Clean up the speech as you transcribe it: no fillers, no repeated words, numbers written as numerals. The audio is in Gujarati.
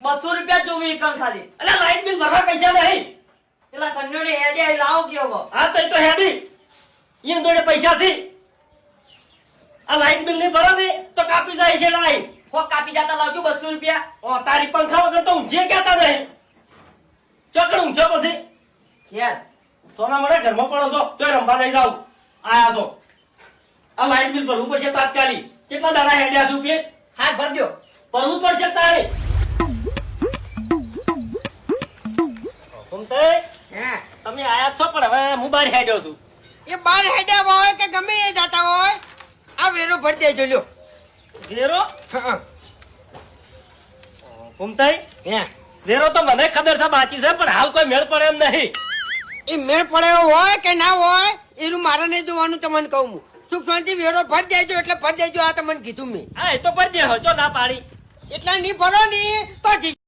200 રૂપિયા જોવી કણ ખાલી. અલા લાઈટ બિલ ભરવા પૈસા નહીં. પેલા સંડોને હેડે આઈ લાવો કયો. હા તો હેડી ઈન જોડે પૈસા થી આ લાઈટ બિલ નહીં ભરો ને તો કાપી જાય છે લાઈટ. હો કાપી જાતા લાવજો 200 રૂપિયા. ઓ તારી પંખા વગર તો ઊંઘે કહેતા નહીં. ચોકડ ઊંઘો પછી યાર સોના મળે ઘરમાં પડો તો તોય રમવા નહીં જાવ. આયા તો આ લાઈટ બિલ ભરવું પડશે તાત્કાલિક. કેટલા દાડા હેડ્યા છું પે હાથ ભરજો. ભરવું પડશે તારે. હે તમે આયા છો પણ હવે હું બહાર હેડ્યો છું. એ બાર હેડ્યા હોય કે ગમે એ જાતા હોય આ વેરો ભરી દેજો લ્યો. વેરો હા ઘૂમતાઈ હે વેરો તો મને ખબર છે બાકી છે પણ હાલ કોઈ મેળ પડે એમ નહીં. એ મેળ પડ્યો હોય કે ના હોય એનું મારે નહીં જોવાનું તમને કહું હું. સુખ શાંતિ વેરો ભરી દેજો એટલે ભરી દેજો આ તમને કીધું મેં. હા એ તો પર દે હો ચો ના પાડી. એટલા નહીં ભરો ને તો